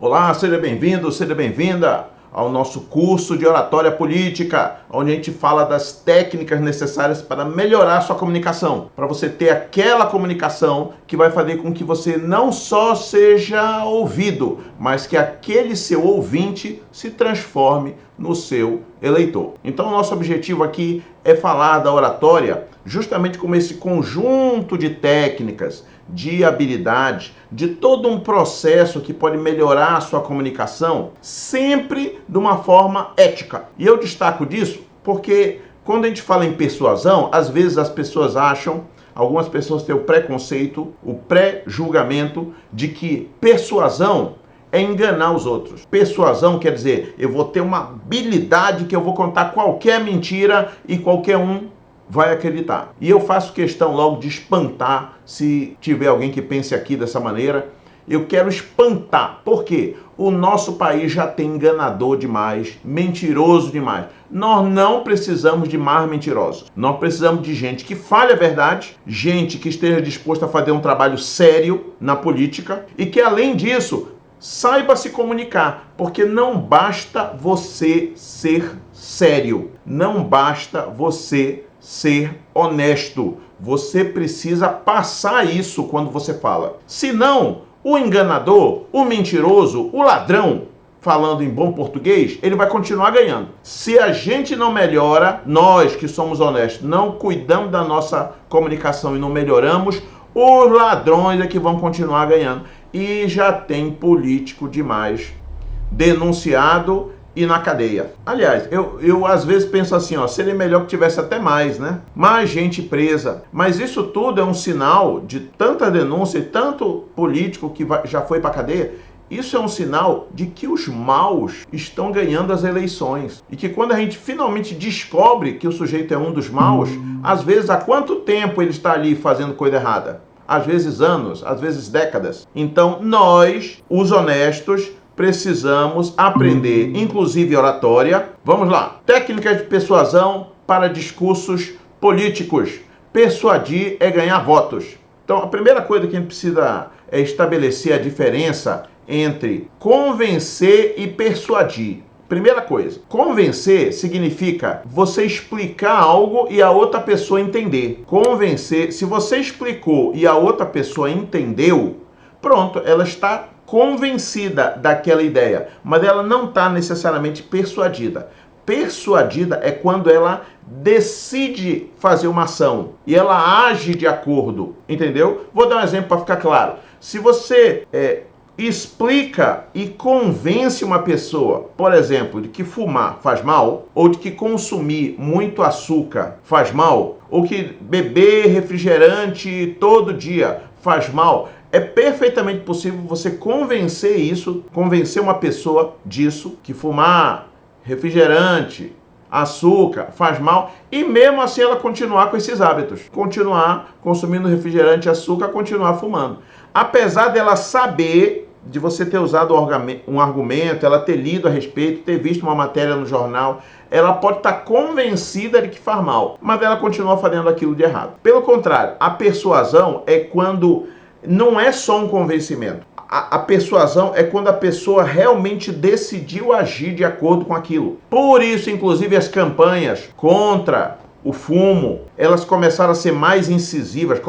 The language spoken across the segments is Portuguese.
Olá, seja bem-vindo, seja bem-vinda ao nosso curso de oratória política, onde a gente fala das técnicas necessárias para melhorar a sua comunicação, para você ter aquela comunicação que vai fazer com que você não só seja ouvido, mas que aquele seu ouvinte se transforme no seu eleitor. Então, o nosso objetivo aqui é falar da oratória justamente como esse conjunto de técnicas, de habilidades, de todo um processo que pode melhorar a sua comunicação, sempre de uma forma ética. E eu destaco disso porque quando a gente fala em persuasão, às vezes as pessoas acham, algumas pessoas têm o preconceito, o pré-julgamento de que persuasão é enganar os outros. Persuasão quer dizer, eu vou ter uma habilidade que eu vou contar qualquer mentira e qualquer um vai acreditar. E eu faço questão logo de espantar, se tiver alguém que pense aqui dessa maneira, eu quero espantar. Por quê? O nosso país já tem enganador demais, mentiroso demais. Nós não precisamos de mais mentirosos. Nós precisamos de gente que fale a verdade, gente que esteja disposta a fazer um trabalho sério na política e que, além disso, saiba se comunicar, porque não basta você ser sério, não basta você ser honesto. Você precisa passar isso quando você fala. Senão, o enganador, o mentiroso, o ladrão, falando em bom português, ele vai continuar ganhando. Se a gente não melhora, nós que somos honestos, não cuidamos da nossa comunicação e não melhoramos, os ladrões é que vão continuar ganhando. E já tem político demais denunciado e na cadeia. Aliás, eu às vezes penso assim, seria melhor que tivesse até mais, né? Mais gente presa. Mas isso tudo é um sinal de tanta denúncia e tanto político que já foi para cadeia. Isso é um sinal de que os maus estão ganhando as eleições. E que quando a gente finalmente descobre que o sujeito é um dos maus, às vezes há quanto tempo ele está ali fazendo coisa errada? Às vezes anos, às vezes décadas. Então nós, os honestos, precisamos aprender, inclusive oratória. Vamos lá. Técnicas de persuasão para discursos políticos. Persuadir é ganhar votos. Então, a primeira coisa que a gente precisa é estabelecer a diferença entre convencer e persuadir. Primeira coisa, convencer significa você explicar algo e a outra pessoa entender. Convencer, se você explicou e a outra pessoa entendeu, pronto, ela está convencida daquela ideia, mas ela não está necessariamente persuadida. Persuadida é quando ela decide fazer uma ação e ela age de acordo, entendeu? Vou dar um exemplo para ficar claro. Se você explica e convence uma pessoa, por exemplo, de que fumar faz mal, ou de que consumir muito açúcar faz mal, ou que beber refrigerante todo dia faz mal, é perfeitamente possível você convencer uma pessoa disso, que fumar refrigerante, açúcar faz mal, e mesmo assim ela continuar com esses hábitos, continuar consumindo refrigerante, açúcar, continuar fumando. Apesar dela saber, de você ter usado um argumento, ela ter lido a respeito, ter visto uma matéria no jornal, ela pode estar convencida de que faz mal, mas ela continua fazendo aquilo de errado. Pelo contrário, a persuasão é quando não é só um convencimento. A persuasão é quando a pessoa realmente decidiu agir de acordo com aquilo. Por isso, inclusive, as campanhas contra o fumo, elas começaram a ser mais incisivas,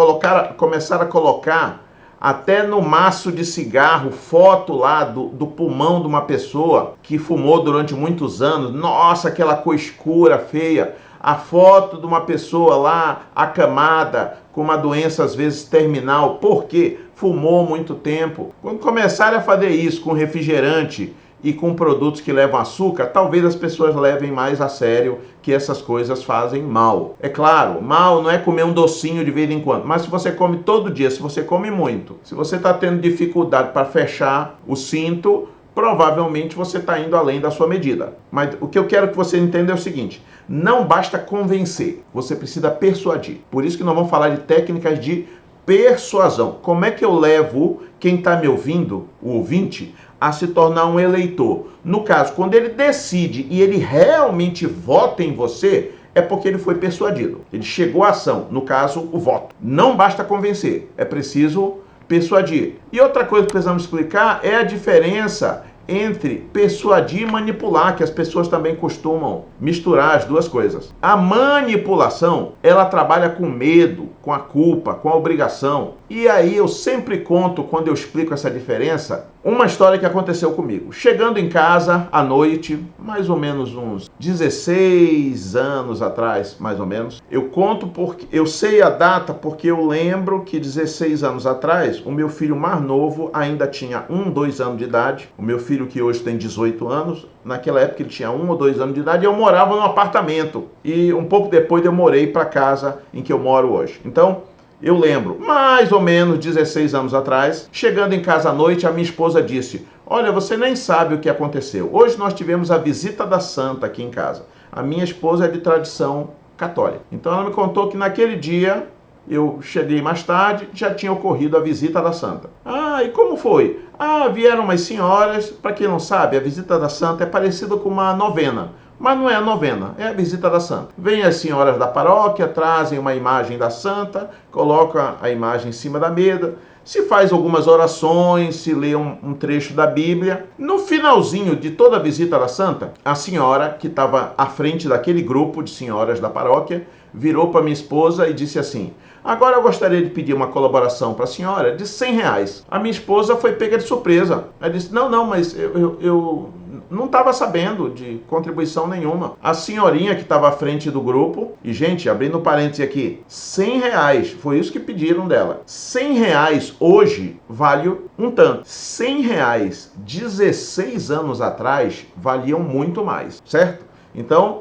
começaram a colocar até no maço de cigarro, foto lá do pulmão de uma pessoa que fumou durante muitos anos. Nossa, aquela cor escura, feia. A foto de uma pessoa lá, acamada, com uma doença às vezes terminal. Por quê? Fumou muito tempo. Quando começarem a fazer isso com refrigerante e com produtos que levam açúcar, talvez as pessoas levem mais a sério que essas coisas fazem mal. É claro, mal não é comer um docinho de vez em quando, mas se você come todo dia, se você come muito, se você está tendo dificuldade para fechar o cinto, provavelmente você está indo além da sua medida. Mas o que eu quero que você entenda é o seguinte, não basta convencer, você precisa persuadir. Por isso que nós vamos falar de técnicas de persuasão. Como é que eu levo quem está me ouvindo, o ouvinte, a se tornar um eleitor? No caso, quando ele decide e ele realmente vota em você, é porque ele foi persuadido. Ele chegou à ação, no caso, o voto. Não basta convencer, é preciso persuadir. E outra coisa que precisamos explicar é a diferença entre persuadir e manipular, que as pessoas também costumam misturar as duas coisas. A manipulação, ela trabalha com medo, com a culpa, com a obrigação. E aí eu sempre conto, quando eu explico essa diferença, uma história que aconteceu comigo. Chegando em casa à noite, mais ou menos uns 16 anos atrás, mais ou menos, eu conto porque eu sei a data porque eu lembro que 16 anos atrás, o meu filho mais novo ainda tinha 2 anos de idade. O meu filho, que hoje tem 18 anos, naquela época ele tinha 1 ou 2 anos de idade, e eu morava num apartamento. E um pouco depois eu morei para a casa em que eu moro hoje. Então, eu lembro, mais ou menos 16 anos atrás, chegando em casa à noite, a minha esposa disse: olha, você nem sabe o que aconteceu. Hoje nós tivemos a visita da santa aqui em casa. A minha esposa é de tradição católica. Então ela me contou que naquele dia, eu cheguei mais tarde, já tinha ocorrido a visita da santa. Ah, e como foi? Ah, vieram umas senhoras. Para quem não sabe, a visita da santa é parecida com uma novena. Mas não é a novena, é a visita da santa. Vêm as senhoras da paróquia, trazem uma imagem da santa, colocam a imagem em cima da mesa, se faz algumas orações, se lê um trecho da Bíblia. No finalzinho de toda a visita da santa, a senhora que estava à frente daquele grupo de senhoras da paróquia virou para minha esposa e disse assim: agora eu gostaria de pedir uma colaboração para a senhora de R$100. A minha esposa foi pega de surpresa. Ela disse: não, mas eu não estava sabendo de contribuição nenhuma. A senhorinha que estava à frente do grupo, e gente, abrindo parênteses aqui, R$100, foi isso que pediram dela. R$100 hoje vale um tanto. R$100, 16 anos atrás, valiam muito mais, certo? Então,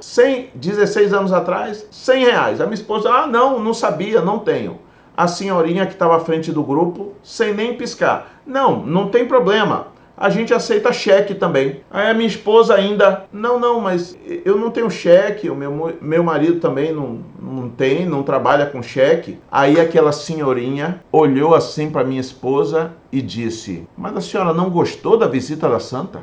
16 anos atrás, R$100. A minha esposa: não sabia, não tenho. A senhorinha que estava à frente do grupo, sem nem piscar: não tem problema, a gente aceita cheque também. Aí a minha esposa ainda: não, mas eu não tenho cheque, o meu marido também não trabalha com cheque. Aí aquela senhorinha olhou assim para minha esposa e disse: mas a senhora não gostou da visita da santa?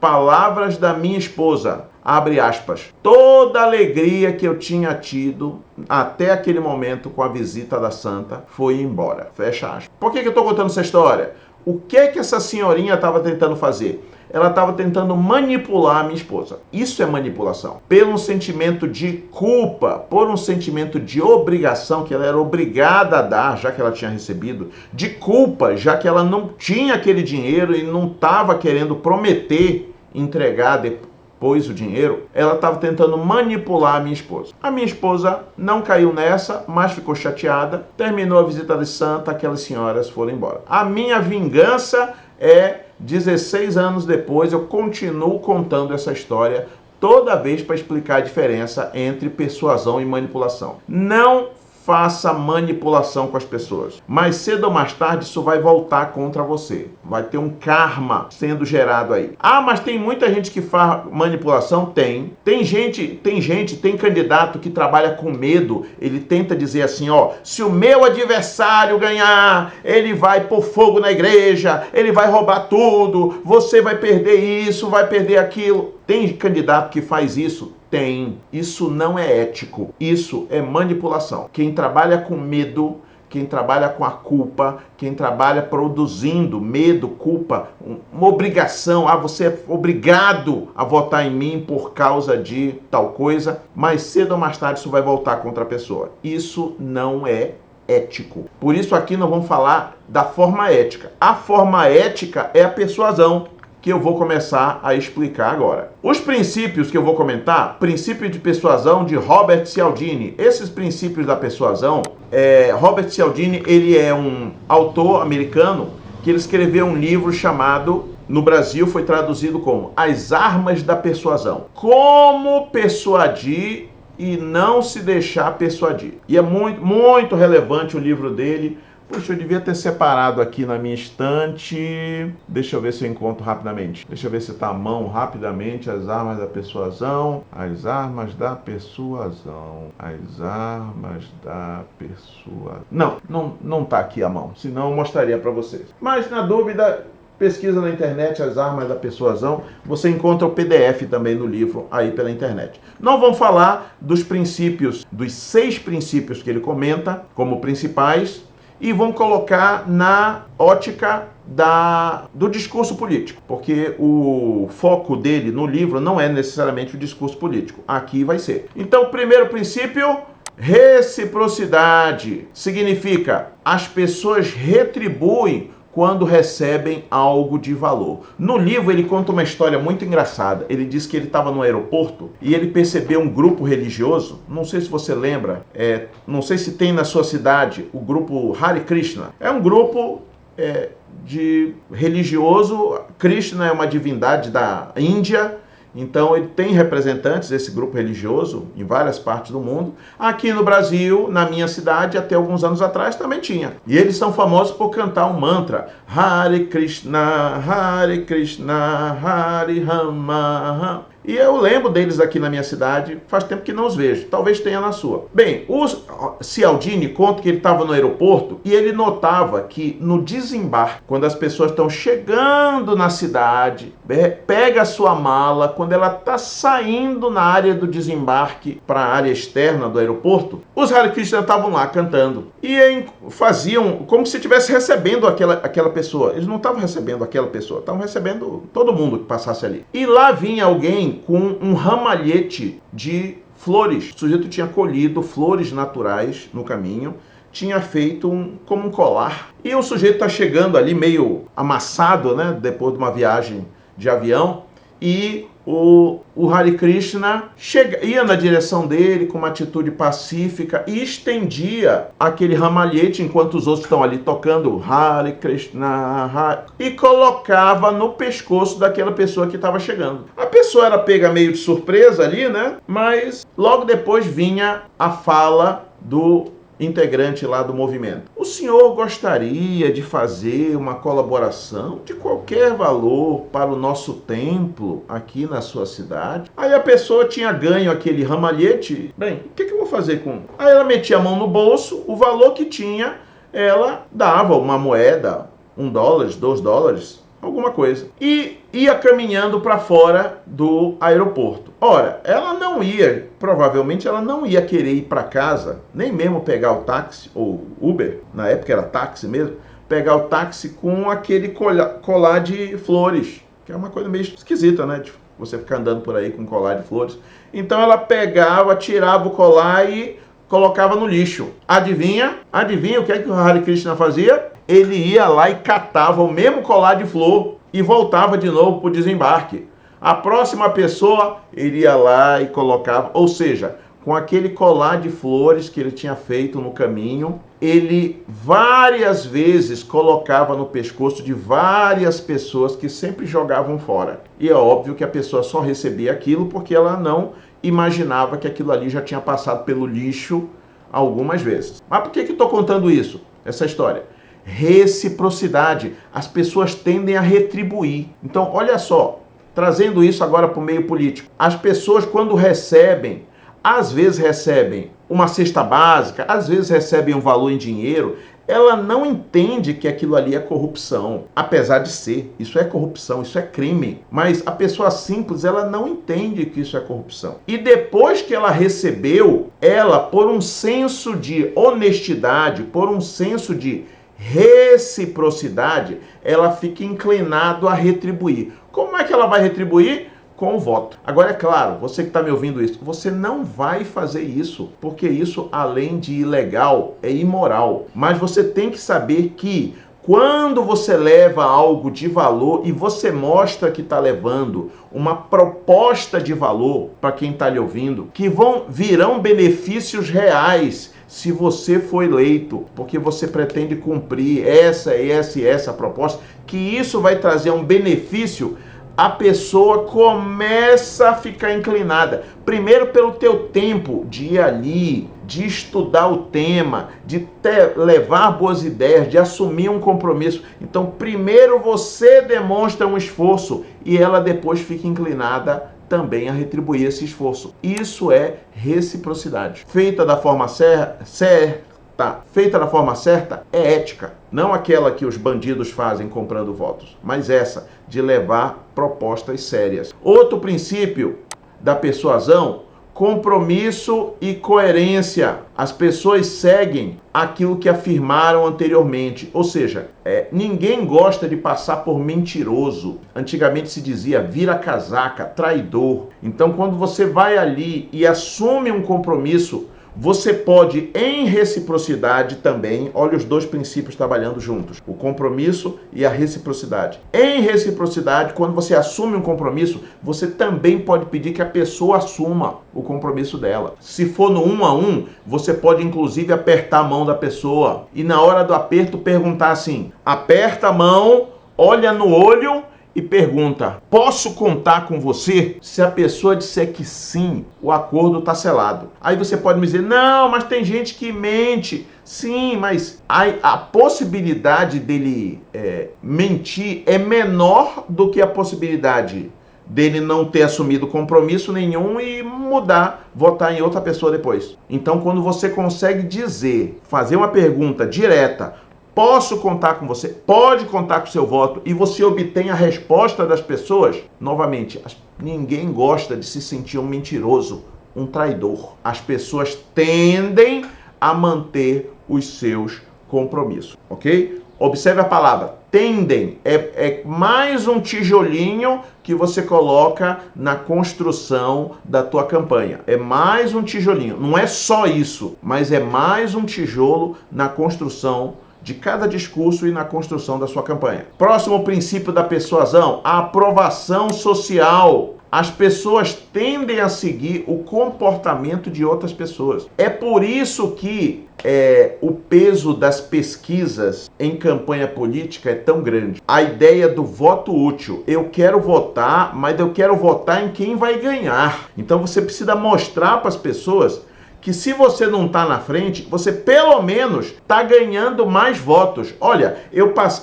Palavras da minha esposa, abre aspas: toda a alegria que eu tinha tido até aquele momento com a visita da santa foi embora, fecha aspas. Por que eu estou contando essa história? O que essa senhorinha estava tentando fazer? Ela estava tentando manipular a minha esposa. Isso é manipulação. Pelo um sentimento de culpa, por um sentimento de obrigação que ela era obrigada a dar, já que ela tinha recebido, de culpa, já que ela não tinha aquele dinheiro e não estava querendo prometer entregar depois o dinheiro, ela estava tentando manipular a minha esposa. A minha esposa não caiu nessa, mas ficou chateada, terminou a visita de santa, aquelas senhoras foram embora. A minha vingança é 16 anos depois, eu continuo contando essa história toda vez para explicar a diferença entre persuasão e manipulação. Não faça manipulação com as pessoas. Mais cedo ou mais tarde isso vai voltar contra você. Vai ter um karma sendo gerado aí. Ah, mas tem muita gente que faz manipulação? Tem. Tem candidato que trabalha com medo. Ele tenta dizer assim, se o meu adversário ganhar, ele vai pôr fogo na igreja, ele vai roubar tudo, você vai perder isso, vai perder aquilo. Tem candidato que faz isso? Tem. Isso não é ético. Isso é manipulação. Quem trabalha com medo, quem trabalha com a culpa, quem trabalha produzindo medo, culpa, uma obrigação, você é obrigado a votar em mim por causa de tal coisa, mais cedo ou mais tarde isso vai voltar contra a pessoa. Isso não é ético. Por isso aqui nós vamos falar da forma ética. A forma ética é a persuasão, que eu vou começar a explicar agora. Os princípios que eu vou comentar, princípio de persuasão de Robert Cialdini. Esses princípios da persuasão, Robert Cialdini, ele é um autor americano que ele escreveu um livro chamado, no Brasil foi traduzido como As Armas da Persuasão. Como persuadir e não se deixar persuadir. E é muito, muito relevante o livro dele. Puxa, eu devia ter separado aqui na minha estante. Deixa eu ver se eu encontro rapidamente. Deixa eu ver se está à mão rapidamente. As armas da persuasão. As armas da persuasão. As armas da persuasão. Não está aqui à mão. Senão eu mostraria para vocês. Mas na dúvida, pesquisa na internet As Armas da Persuasão. Você encontra o PDF também no livro aí pela internet. Nós vamos falar dos princípios, dos 6 princípios que ele comenta como principais. e vão colocar na ótica do discurso político, porque o foco dele no livro não é necessariamente o discurso político. Aqui vai ser. Então, primeiro princípio, reciprocidade. Significa as pessoas retribuem quando recebem algo de valor. No livro ele conta uma história muito engraçada. Ele diz que ele estava no aeroporto e ele percebeu um grupo religioso. Não sei se você lembra, não sei se tem na sua cidade o grupo Hare Krishna. É um grupo de religioso. Krishna é uma divindade da Índia. Então ele tem representantes desse grupo religioso em várias partes do mundo. Aqui no Brasil, na minha cidade, até alguns anos atrás também tinha. E eles são famosos por cantar um mantra: Hare Krishna, Hare Rama. E eu lembro deles aqui na minha cidade, faz tempo que não os vejo. Talvez tenha na sua. Bem, o Cialdini conta que ele estava no aeroporto e ele notava que no desembarque, quando as pessoas estão chegando na cidade, pega a sua mala, quando ela está saindo na área do desembarque para a área externa do aeroporto, os Hare Krishna estavam lá cantando. E faziam como se estivesse recebendo aquela pessoa. Eles não estavam recebendo aquela pessoa, estavam recebendo todo mundo que passasse ali. E lá vinha alguém com um ramalhete de flores. O sujeito tinha colhido flores naturais no caminho, tinha feito como um colar. E o sujeito está chegando ali meio amassado, né, depois de uma viagem de avião, e o Hare Krishna ia na direção dele com uma atitude pacífica e estendia aquele ramalhete enquanto os outros estão ali tocando Hare Krishna, e colocava no pescoço daquela pessoa que estava chegando. A pessoa era pega meio de surpresa ali, né? Mas logo depois vinha a fala do integrante lá do movimento. O senhor gostaria de fazer uma colaboração de qualquer valor para o nosso templo aqui na sua cidade? Aí a pessoa tinha ganho aquele ramalhete. Bem, o que eu vou fazer com? Aí ela metia a mão no bolso, o valor que tinha, ela dava uma moeda, $1, $2, alguma coisa. E ia caminhando para fora do aeroporto. Ora, provavelmente ela não ia querer ir para casa, nem mesmo pegar o táxi, ou Uber, na época era táxi mesmo, pegar o táxi com aquele colar de flores, que é uma coisa meio esquisita, né? Tipo, você ficar andando por aí com um colar de flores. Então ela pegava, tirava o colar e colocava no lixo. Adivinha o que é que o Hare Krishna fazia? Ele ia lá e catava o mesmo colar de flor e voltava de novo para o desembarque. A próxima pessoa, ele ia lá e colocava, ou seja, com aquele colar de flores que ele tinha feito no caminho, ele várias vezes colocava no pescoço de várias pessoas que sempre jogavam fora. E é óbvio que a pessoa só recebia aquilo porque ela não imaginava que aquilo ali já tinha passado pelo lixo algumas vezes. Mas por que estou contando isso? Essa história? Reciprocidade. As pessoas tendem a retribuir. Então, olha só, trazendo isso agora para o meio político. As pessoas, quando recebem, às vezes recebem uma cesta básica, às vezes recebem um valor em dinheiro, ela não entende que aquilo ali é corrupção. Apesar de ser, isso é corrupção, isso é crime. Mas a pessoa simples, ela não entende que isso é corrupção. E depois que ela recebeu, ela, por um senso de honestidade, por um senso de reciprocidade, ela fica inclinada a retribuir. Como é que ela vai retribuir? Com o voto. Agora, é claro, você que está me ouvindo isso, você não vai fazer isso, porque isso, além de ilegal, é imoral. Mas você tem que saber que quando você leva algo de valor e você mostra que está levando uma proposta de valor para quem está lhe ouvindo, que virão benefícios reais se você for eleito, porque você pretende cumprir essa proposta, que isso vai trazer um benefício, a pessoa começa a ficar inclinada. Primeiro pelo teu tempo de ir ali, de estudar o tema, de levar boas ideias, de assumir um compromisso. Então, primeiro você demonstra um esforço e ela depois fica inclinada também a retribuir esse esforço. Isso é reciprocidade. Feita da forma certa, é ética. Não aquela que os bandidos fazem comprando votos, mas essa de levar propostas sérias. Outro princípio da persuasão, Compromisso e coerência. As pessoas seguem aquilo que afirmaram anteriormente. Ou seja, ninguém gosta de passar por mentiroso. Antigamente se dizia vira casaca, traidor. Então, quando você vai ali e assume um compromisso, você pode, em reciprocidade também, olha os dois princípios trabalhando juntos, o compromisso e a reciprocidade. Em reciprocidade, quando você assume um compromisso, você também pode pedir que a pessoa assuma o compromisso dela. Se for no 1 a 1, você pode inclusive apertar a mão da pessoa e na hora do aperto perguntar assim, aperta a mão, olha no olho e pergunta, posso contar com você? Se a pessoa disser que sim, o acordo está selado. Aí você pode me dizer, não, mas tem gente que mente. Sim, mas a possibilidade dele mentir é menor do que a possibilidade dele não ter assumido compromisso nenhum e mudar, votar em outra pessoa depois. Então, quando você consegue dizer, fazer uma pergunta direta, posso contar com você? Pode contar com o seu voto e você obtém a resposta das pessoas? Novamente, ninguém gosta de se sentir um mentiroso, um traidor. As pessoas tendem a manter os seus compromissos, ok? Observe a palavra, tendem, é mais um tijolinho que você coloca na construção da tua campanha. É mais um tijolinho, não é só isso, mas é mais um tijolo na construção de cada discurso e na construção da sua campanha. Próximo princípio da persuasão, a aprovação social. As pessoas tendem a seguir o comportamento de outras pessoas. É por isso que o peso das pesquisas em campanha política é tão grande. A ideia do voto útil. Eu quero votar, mas eu quero votar em quem vai ganhar. Então você precisa mostrar para as pessoas que se você não está na frente, você pelo menos está ganhando mais votos. Olha,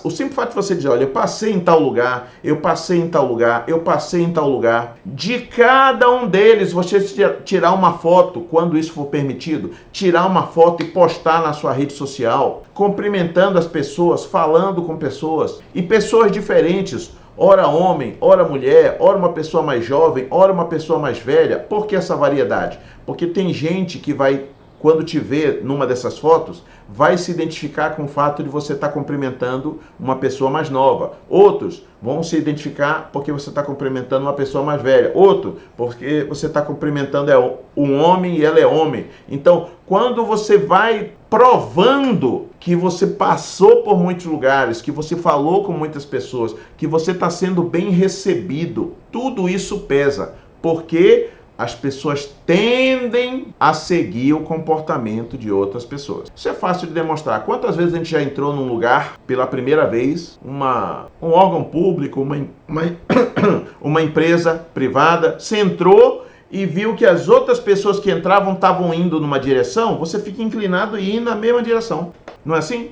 o simples fato de você dizer, olha, eu passei em tal lugar, eu passei em tal lugar, eu passei em tal lugar. De cada um deles, você tirar uma foto, quando isso for permitido, tirar uma foto e postar na sua rede social, cumprimentando as pessoas, falando com pessoas, e pessoas diferentes, ora homem, ora mulher, ora uma pessoa mais jovem, ora uma pessoa mais velha. Por que essa variedade? Porque tem gente que vai, quando te ver numa dessas fotos, vai se identificar com o fato de você estar cumprimentando uma pessoa mais nova. Outros vão se identificar porque você está cumprimentando uma pessoa mais velha. Outro, porque você está cumprimentando um homem e ela é homem. Então, quando você vai provando que você passou por muitos lugares, que você falou com muitas pessoas, que você está sendo bem recebido, tudo isso pesa. Porque as pessoas tendem a seguir o comportamento de outras pessoas. Isso é fácil de demonstrar. Quantas vezes a gente já entrou num lugar pela primeira vez, um órgão público, uma empresa privada, você entrou e viu que as outras pessoas que entravam estavam indo numa direção, você fica inclinado e ir na mesma direção. Não é assim?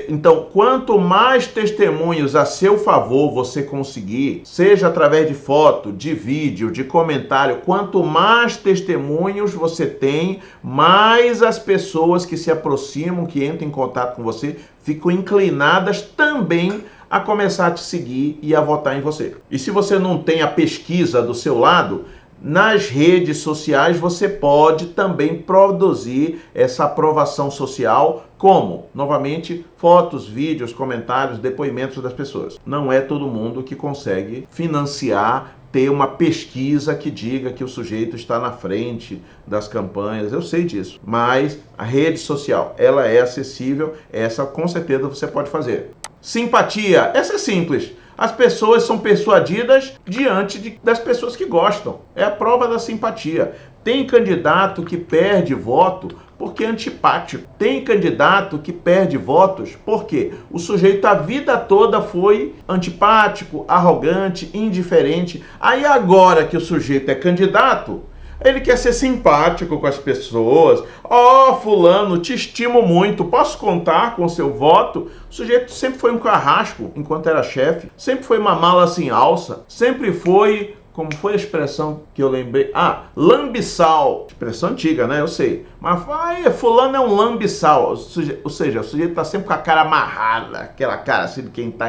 Então, quanto mais testemunhos a seu favor você conseguir, seja através de foto, de vídeo, de comentário, quanto mais testemunhos você tem, mais as pessoas que se aproximam, que entram em contato com você, ficam inclinadas também a começar a te seguir e a votar em você. E se você não tem a pesquisa do seu lado, nas redes sociais você pode também produzir essa aprovação social, como, novamente, fotos, vídeos, comentários, depoimentos das pessoas. Não é todo mundo que consegue financiar, ter uma pesquisa que diga que o sujeito está na frente das campanhas, eu sei disso, mas a rede social, ela é acessível, essa com certeza você pode fazer. Simpatia, essa é simples. As pessoas são persuadidas diante das pessoas que gostam. É a prova da simpatia. Tem candidato que perde voto porque é antipático. Tem candidato que perde votos porque o sujeito a vida toda foi antipático, arrogante, indiferente. Aí agora que o sujeito é candidato, ele quer ser simpático com as pessoas. Fulano, te estimo muito, posso contar com o seu voto? O sujeito sempre foi um carrasco enquanto era chefe, sempre foi uma mala sem alça, sempre foi, como foi a expressão que eu lembrei? Lambiçal. Expressão antiga, né? Eu sei. Mas fulano é um lambiçal. Ou seja, o sujeito está sempre com a cara amarrada, aquela cara assim de quem está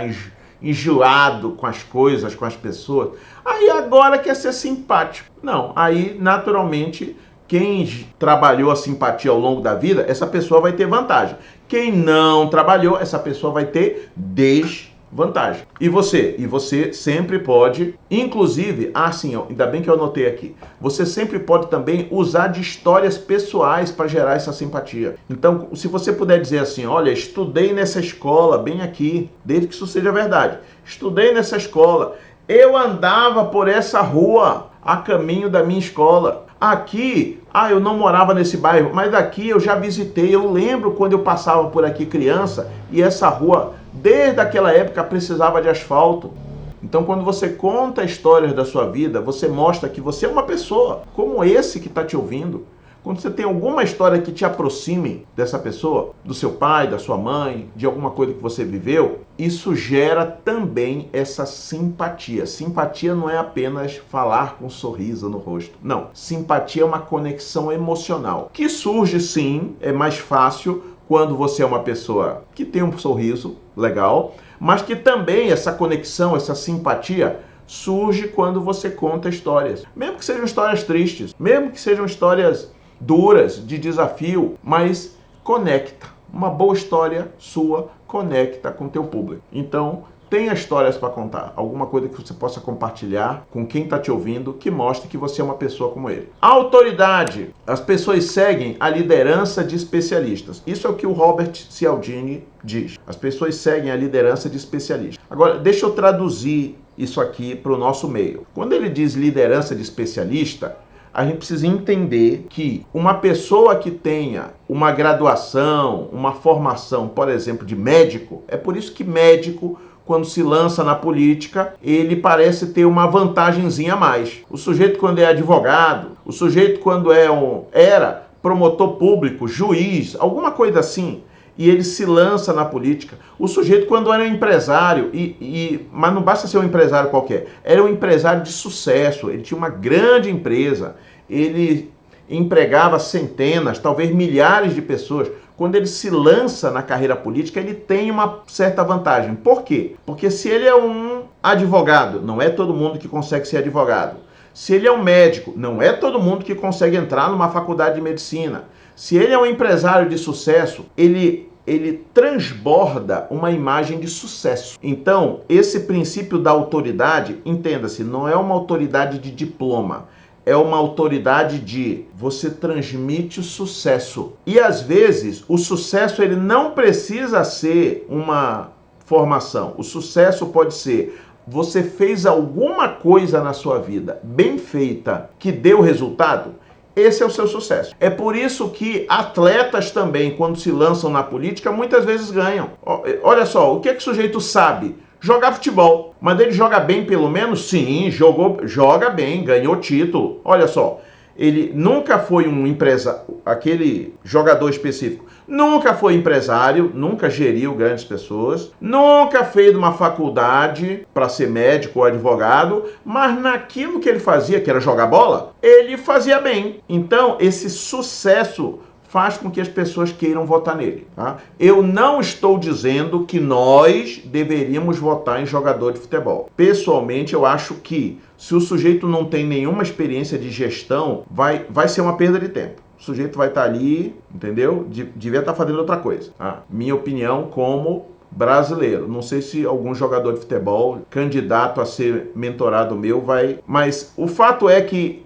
enjoado com as coisas, com as pessoas. Aí agora quer ser simpático. Não, aí naturalmente quem trabalhou a simpatia ao longo da vida, essa pessoa vai ter vantagem. Quem não trabalhou, essa pessoa vai ter desvantagem. E você sempre pode, inclusive, ainda bem que eu anotei aqui, você sempre pode também usar de histórias pessoais para gerar essa simpatia. Então, se você puder dizer assim, olha, estudei nessa escola, bem aqui, desde que isso seja verdade, estudei nessa escola, eu andava por essa rua a caminho da minha escola. Aqui, eu não morava nesse bairro, mas aqui eu já visitei, eu lembro quando eu passava por aqui criança e essa rua, desde aquela época, precisava de asfalto. Então, quando você conta histórias da sua vida, você mostra que você é uma pessoa como esse que está te ouvindo. Quando você tem alguma história que te aproxime dessa pessoa, do seu pai, da sua mãe, de alguma coisa que você viveu, isso gera também essa simpatia. Simpatia não é apenas falar com um sorriso no rosto. Não. Simpatia é uma conexão emocional, que surge sim, é mais fácil quando você é uma pessoa que tem um sorriso legal, mas que também essa conexão, essa simpatia surge quando você conta histórias. Mesmo que sejam histórias tristes, mesmo que sejam histórias duras, de desafio, mas conecta. Uma boa história sua conecta com o teu público. Então, tenha histórias para contar, alguma coisa que você possa compartilhar com quem está te ouvindo, que mostre que você é uma pessoa como ele. Autoridade. As pessoas seguem a liderança de especialistas. Isso é o que o Robert Cialdini diz. As pessoas seguem a liderança de especialistas. Agora, deixa eu traduzir isso aqui para o nosso meio. Quando ele diz liderança de especialista, a gente precisa entender que uma pessoa que tenha uma graduação, uma formação, por exemplo, de médico, é por isso que médico, quando se lança na política, ele parece ter uma vantagenzinha a mais. O sujeito quando é advogado, o sujeito quando era promotor público, juiz, alguma coisa assim, e ele se lança na política. O sujeito quando era empresário, mas não basta ser um empresário qualquer, era um empresário de sucesso, ele tinha uma grande empresa, ele empregava centenas, talvez milhares de pessoas. Quando ele se lança na carreira política, ele tem uma certa vantagem. Por quê? Porque se ele é um advogado, não é todo mundo que consegue ser advogado. Se ele é um médico, não é todo mundo que consegue entrar numa faculdade de medicina. Se ele é um empresário de sucesso, ele transborda uma imagem de sucesso. Então, esse princípio da autoridade, entenda-se, não é uma autoridade de diploma, é uma autoridade de você transmite o sucesso. E às vezes, o sucesso ele não precisa ser uma formação. O sucesso pode ser você fez alguma coisa na sua vida bem feita que deu resultado. Esse é o seu sucesso. É por isso que atletas também, quando se lançam na política, muitas vezes ganham. Olha só, o que o sujeito sabe? Jogar futebol. Mas ele joga bem pelo menos? Sim, joga bem, ganhou título. Olha só, ele nunca foi um empresário, aquele jogador específico, nunca foi empresário, nunca geriu grandes pessoas, nunca fez uma faculdade para ser médico ou advogado, mas naquilo que ele fazia, que era jogar bola, ele fazia bem. Então, esse sucesso faz com que as pessoas queiram votar nele. Tá? Eu não estou dizendo que nós deveríamos votar em jogador de futebol. Pessoalmente, eu acho que se o sujeito não tem nenhuma experiência de gestão, vai ser uma perda de tempo. O sujeito vai estar ali, entendeu? Devia estar fazendo outra coisa. Tá? Minha opinião como brasileiro. Não sei se algum jogador de futebol, candidato a ser mentorado meu, vai... Mas o fato é que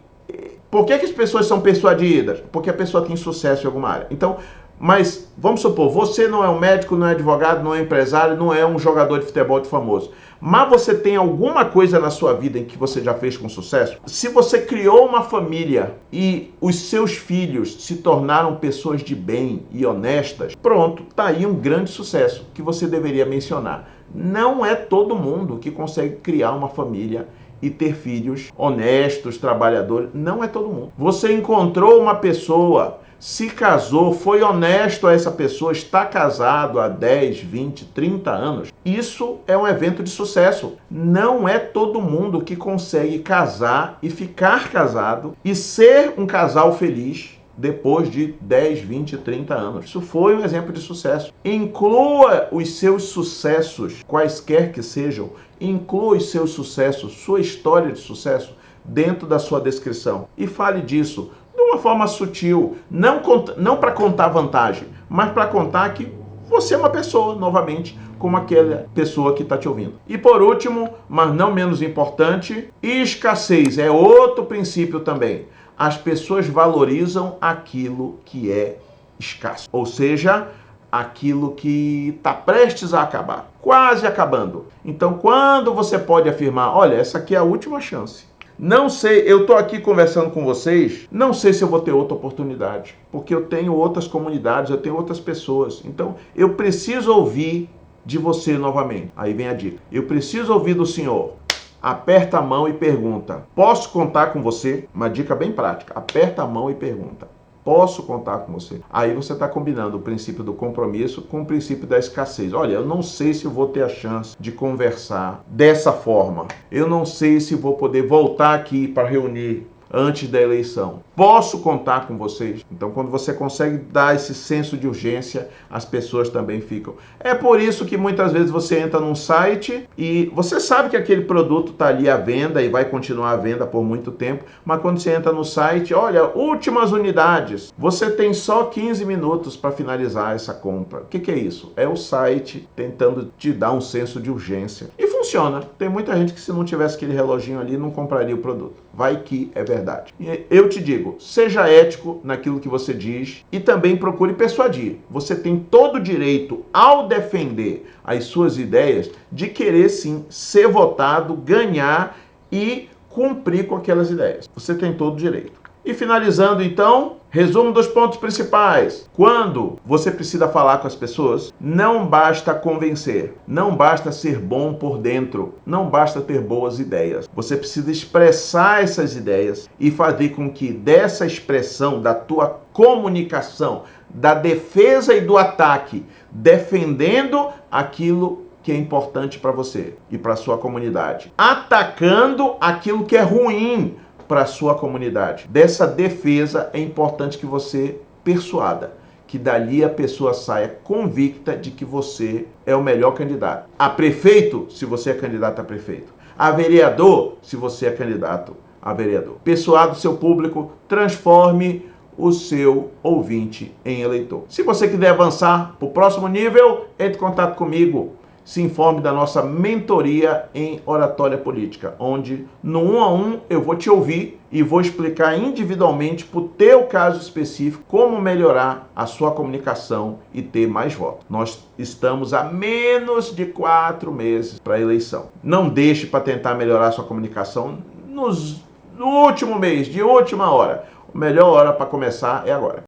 por que as pessoas são persuadidas? Porque a pessoa tem sucesso em alguma área. Então, mas vamos supor, você não é um médico, não é advogado, não é empresário, não é um jogador de futebol de famoso. Mas você tem alguma coisa na sua vida em que você já fez com sucesso? Se você criou uma família e os seus filhos se tornaram pessoas de bem e honestas, pronto, tá aí um grande sucesso que você deveria mencionar. Não é todo mundo que consegue criar uma família e ter filhos honestos, trabalhadores. Não é todo mundo. Você encontrou uma pessoa, se casou, foi honesto a essa pessoa, está casado há 10, 20, 30 anos. Isso é um evento de sucesso. Não é todo mundo que consegue casar e ficar casado e ser um casal feliz depois de 10, 20, 30 anos. Isso foi um exemplo de sucesso. Inclua os seus sucessos, quaisquer que sejam, inclua os seus sucessos, sua história de sucesso, dentro da sua descrição. E fale disso de uma forma sutil, não para contar vantagem, mas para contar que você é uma pessoa, novamente, como aquela pessoa que está te ouvindo. E por último, mas não menos importante, escassez é outro princípio também. As pessoas valorizam aquilo que é escasso, ou seja, aquilo que está prestes a acabar, quase acabando. Então, quando você pode afirmar, olha, essa aqui é a última chance. Não sei, eu estou aqui conversando com vocês, não sei se eu vou ter outra oportunidade, porque eu tenho outras comunidades, eu tenho outras pessoas. Então, eu preciso ouvir de você novamente. Aí vem a dica. Eu preciso ouvir do senhor. Aperta a mão e pergunta. Posso contar com você? Uma dica bem prática. Aperta a mão e pergunta. Posso contar com você? Aí você está combinando o princípio do compromisso com o princípio da escassez. Olha, eu não sei se eu vou ter a chance de conversar dessa forma. Eu não sei se vou poder voltar aqui para reunir antes da eleição. Posso contar com vocês? Então, quando você consegue dar esse senso de urgência, as pessoas também ficam. É por isso que muitas vezes você entra num site e você sabe que aquele produto está ali à venda e vai continuar à venda por muito tempo, mas quando você entra no site, olha, últimas unidades, você tem só 15 minutos para finalizar essa compra. O que é isso? É o site tentando te dar um senso de urgência. E funciona. Tem muita gente que se não tivesse aquele reloginho ali, não compraria o produto. Vai que é verdade. E eu te digo, seja ético naquilo que você diz e também procure persuadir. Você tem todo o direito, ao defender as suas ideias, de querer sim ser votado, ganhar e cumprir com aquelas ideias. Você tem todo o direito. E finalizando então, resumo dos pontos principais. Quando você precisa falar com as pessoas, não basta convencer, não basta ser bom por dentro, não basta ter boas ideias. Você precisa expressar essas ideias e fazer com que dessa expressão, da tua comunicação, da defesa e do ataque, defendendo aquilo que é importante para você e para a sua comunidade, atacando aquilo que é ruim para a sua comunidade. Dessa defesa é importante que você persuada, que dali a pessoa saia convicta de que você é o melhor candidato. A prefeito, se você é candidato a prefeito. A vereador, se você é candidato a vereador. Persuada o seu público, transforme o seu ouvinte em eleitor. Se você quiser avançar para o próximo nível, entre em contato comigo. Se informe da nossa mentoria em oratória política, onde no 1 a 1 eu vou te ouvir e vou explicar individualmente para o teu caso específico como melhorar a sua comunicação e ter mais votos. Nós estamos a menos de 4 meses para a eleição. Não deixe para tentar melhorar a sua comunicação no último mês, de última hora. A melhor hora para começar é agora.